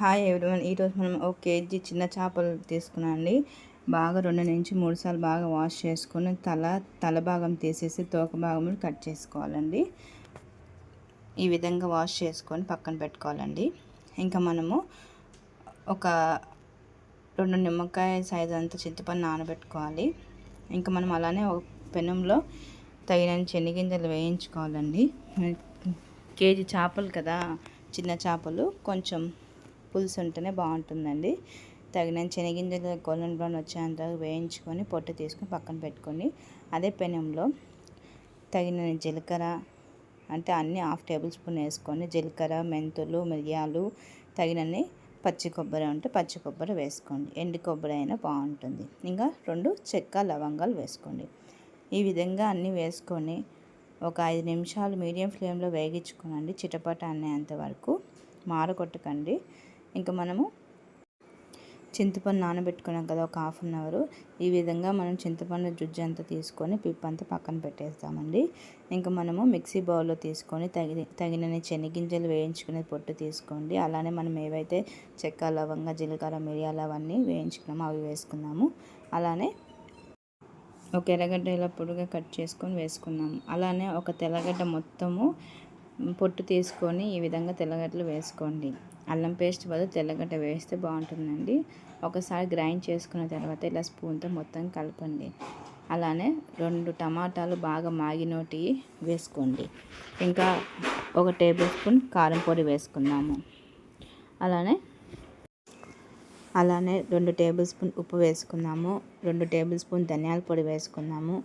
Hi everyone. ఈరోజు మనం ఒక కేజీ చిన్న చేపలు తీసుకున్నాండి. బాగా 2 నుంచి 3 సార్లు బాగా వాష్ చేసుకొని తల భాగం తీసేసి తోక భాగం కట్ చేసుకోవాలండి. ఈ విధంగా వాష్ చేసుకొని పక్కన పెట్టుకోవాలండి. ఇంకా మనము ఒక 2 నిమ్మకాయ సైజు అంత చింతపండు నానబెట్టుకోవాలి. ఇంకా మనం అలానే ఒక పెనంలో తగినన్ని శనగింజలు వేయించుకోవాలండి. కేజీ చేపలు కదా, చిన్న చేపలు కొంచెం పులుసు ఉంటేనే బాగుంటుందండి. తగినంత శనగింజలు గోల్డెన్ బ్రౌన్ వచ్చేంత వేయించుకొని పొట్టు తీసుకొని పక్కన పెట్టుకొని అదే పెనంలో తగిన జీలకర్ర అంటే అన్నీ 1/2 టేబుల్ స్పూన్ వేసుకొని జీలకర్ర, మెంతులు, మిరియాలు, తగినన్ని పచ్చి కొబ్బరి ఉంటే పచ్చి కొబ్బరి వేసుకోండి. ఎండు కొబ్బరి అయినా బాగుంటుంది. ఇంకా 2 చెక్క లవంగాలు వేసుకోండి. ఈ విధంగా అన్నీ వేసుకొని ఒక 5 నిమిషాలు మీడియం ఫ్లేమ్లో వేగించుకోనండి. చిటపట అనేంత వరకు మారకొట్టకండి. ఇంకా మనము చింతపండు నానబెట్టుకున్నాం కదా ఒక 1/2 అవర్. ఈ విధంగా మనం చింతపండు జుజ్జు అంతా తీసుకొని పిప్పంతా పక్కన పెట్టేస్తామండి. ఇంకా మనము మిక్సీ బౌల్లో తీసుకొని తగినన్ని శనగింజలు వేయించుకునే పొట్టు తీసుకోండి. అలానే మనం ఏవైతే చెక్క, లవంగ, జీలకర్ర, మిరియాలు అవన్నీ వేయించుకున్నామో అవి వేసుకున్నాము. అలానే ఒక ఎర్రగడ్డ ఇలా పొడిగా కట్ చేసుకొని వేసుకున్నాము. అలానే ఒక తెల్లగడ్డ మొత్తము పొట్టు తీసుకొని ఈ విధంగా తెల్లగడ్డలు వేసుకోండి. అల్లం పేస్ట్ బదులు తెల్లగడ్డ వేస్తే బాగుంటుందండి. ఒకసారి గ్రైండ్ చేసుకున్న తర్వాత ఇలా స్పూన్తో మొత్తం కలపండి. అలానే 2 టమాటాలు బాగా మాగినోటి వేసుకోండి. ఇంకా 1 టేబుల్ స్పూన్ కారం పొడి వేసుకున్నాము. అలానే 2 టేబుల్ స్పూన్ ఉప్పు వేసుకున్నాము. 2 టేబుల్ స్పూన్ ధనియాల పొడి వేసుకున్నాము.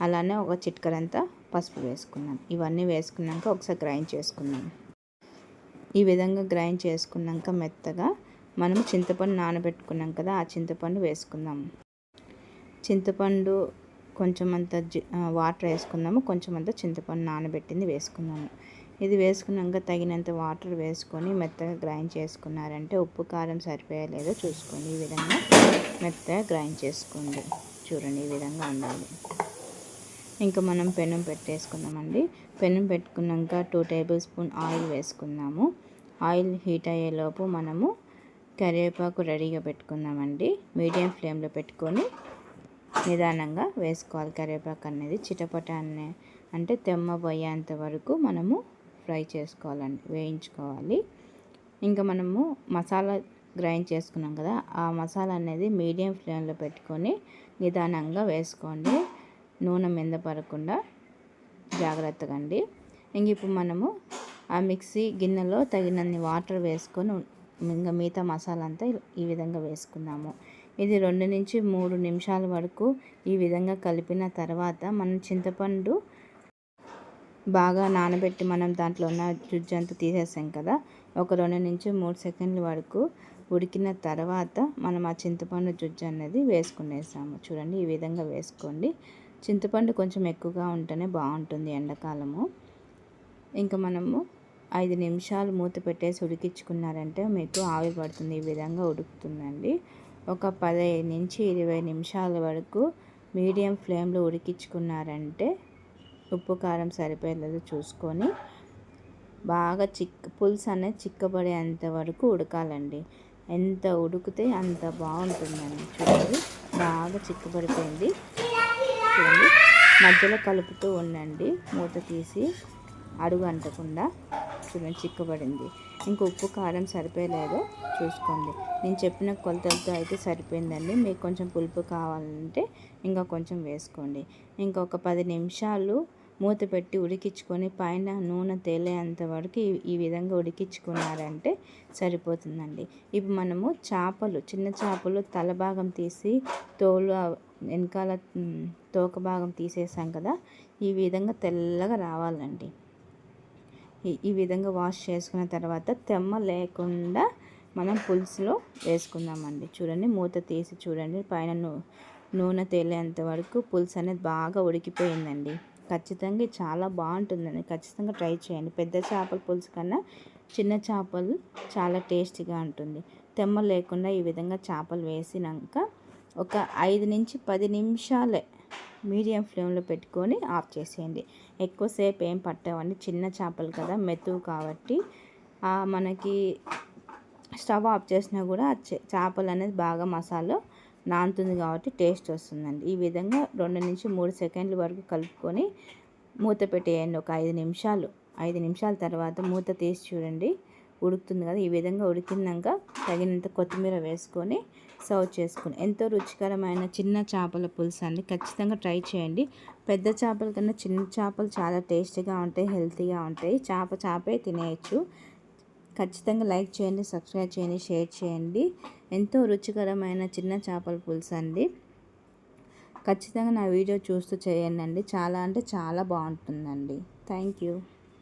అలానే ఒక చిటికెడంతా పసుపు వేసుకున్నాం. ఇవన్నీ వేసుకున్నాక ఒకసారి గ్రైండ్ చేసుకున్నాం. ఈ విధంగా గ్రైండ్ చేసుకున్నాక మెత్తగా మనం చింతపండు నానబెట్టుకున్నాం కదా, ఆ చింతపండు వేసుకుందాం. చింతపండు కొంచెం అంత వాటర్ వేసుకుందాము. కొంచెం అంత చింతపండు నానబెట్టింది వేసుకుందాము. ఇది వేసుకున్నాక తగినంత వాటర్ వేసుకొని మెత్తగా గ్రైండ్ చేసుకున్నారంటే ఉప్పు కారం సరిపోయలేదో చూసుకోండి. ఈ విధంగా మెత్తగా గ్రైండ్ చేసుకోండి. చూడండి, ఈ విధంగా ఉండాలి. ఇంకా మనం పెనం పెట్టేసుకుందామండి. పెనం పెట్టుకున్నాక 2 టేబుల్ స్పూన్ ఆయిల్ వేసుకుందాము. ఆయిల్ హీట్ అయ్యేలోపు మనము కరివేపాకు రెడీగా పెట్టుకుందామండి. మీడియం ఫ్లేమ్లో పెట్టుకొని నిదానంగా వేసుకోవాలి. కరివేపాకు అనేది చిటపట అంటే తెమ్మబోయేంత వరకు మనము ఫ్రై చేసుకోవాలండి, వేయించుకోవాలి. ఇంకా మనము మసాలా గ్రైండ్ చేసుకున్నాం కదా, ఆ మసాలా అనేది మీడియం ఫ్లేమ్లో పెట్టుకొని నిదానంగా వేసుకోండి. నూనె మీద పడకుండా జాగ్రత్తగా అండి. ఇంక ఇప్పుడు మనము ఆ మిక్సీ గిన్నెలో తగినన్ని వాటర్ వేసుకొని ఇంకా మిగతా మసాలా అంతా ఈ విధంగా వేసుకున్నాము. ఇది 2 నుంచి 3 నిమిషాల వరకు ఈ విధంగా కలిపిన తర్వాత మనం చింతపండు బాగా నానబెట్టి మనం దాంట్లో ఉన్న జుజ్జు అంతా తీసేసాం కదా, ఒక 2 నుంచి 3 సెకండ్ల వరకు ఉడికిన తర్వాత మనం ఆ చింతపండు జుజ్జు అనేది వేసుకునేసాము. చూడండి, ఈ విధంగా వేసుకోండి. చింతపండు కొంచెం ఎక్కువగా ఉంటేనే బాగుంటుంది ఎండాకాలము. ఇంకా మనము 5 నిమిషాలు మూత పెట్టేసి ఉడికించుకున్నారంటే మీకు ఆవిరి పడుతుంది. ఈ విధంగా ఉడుకుతుందండి. ఒక 15 నుంచి 20 నిమిషాల వరకు మీడియం ఫ్లేమ్లో ఉడికించుకున్నారంటే ఉప్పు కారం సరిపోయేది చూసుకొని బాగా పులుసు అనేది చిక్కబడేంత వరకు ఉడకాలండి. ఎంత ఉడికితే అంత బాగుంటుందండి. చూడండి, బాగా చిక్కబడిపోయింది. చూడండి, మధ్యలో కలుపుతూ ఉండండి, మూత తీసి అడుగు అంటకుండా. చూడండి, చిక్కబడింది. ఇంక ఉప్పు కారం సరిపోయలేదో చూసుకోండి. నేను చెప్పిన కొలతలతో అయితే సరిపోయిందండి. మీకు కొంచెం పులుపు కావాలంటే ఇంకా కొంచెం వేసుకోండి. ఇంకొక 10 నిమిషాలు మూత పెట్టి ఉడికించుకొని పైన నూనె తేలేంత వరకు ఈ విధంగా ఉడికించుకున్నారంటే సరిపోతుందండి. ఇప్పుడు మనము చిన్న చేపలు తల భాగం తీసి తోలు వెనకాల తోక భాగం తీసేసాం కదా, ఈ విధంగా తెల్లగా రావాలండి. ఈ విధంగా వాష్ చేసుకున్న తర్వాత తెమ్మ లేకుండా మనం పులుసులో వేసుకుందామండి. చూడండి, మూత తీసి చూడండి, పైన నూనె తేలేంత వరకు పులుసు అనేది బాగా ఉడికిపోయిందండి. ఖచ్చితంగా చాలా బాగుంటుందండి. ఖచ్చితంగా ట్రై చేయండి. పెద్ద చేపల పులుసు కన్నా చిన్న చేపలు చాలా టేస్టీగా ఉంటుంది. తెమ్మ లేకుండా ఈ విధంగా చేపలు వేసినాక ఒక 5 నుంచి 10 నిమిషాలే మీడియం ఫ్లేమ్లో పెట్టుకొని ఆఫ్ చేసేయండి. ఎక్కువసేపు ఏం పట్టవండి. చిన్న చేపలు కదా, మెతువు కాబట్టి మనకి స్టవ్ ఆఫ్ చేసినా కూడా చేపలు అనేది బాగా మసాలా నానుతుంది కాబట్టి టేస్ట్ వస్తుందండి. ఈ విధంగా 2-3 సెకండ్ల వరకు కలుపుకొని మూత పెట్టేయండి. ఒక 5 నిమిషాలు. 5 నిమిషాల తర్వాత మూత తీసి చూడండి, ఉడుకుతుంది కదా. ఈ విధంగా ఉడికినాక తగినంత కొత్తిమీర వేసుకొని సర్వ్ చేసుకుని ఎంతో రుచికరమైన చిన్న చేపల పులుసు అండి. ఖచ్చితంగా ట్రై చేయండి. పెద్ద చేపల కన్నా చిన్న చేపలు చాలా టేస్టీగా ఉంటాయి, హెల్తీగా ఉంటాయి. చేపే తినేయచ్చు. ఖచ్చితంగా లైక్ చేయండి, సబ్స్క్రైబ్ చేయండి, షేర్ చేయండి. ఎంతో రుచికరమైన చిన్న చేపల పులుసు అండి. ఖచ్చితంగా నా వీడియో చూస్తూ చేయండి. చాలా అంటే చాలా బాగుంటుందండి. Thank you.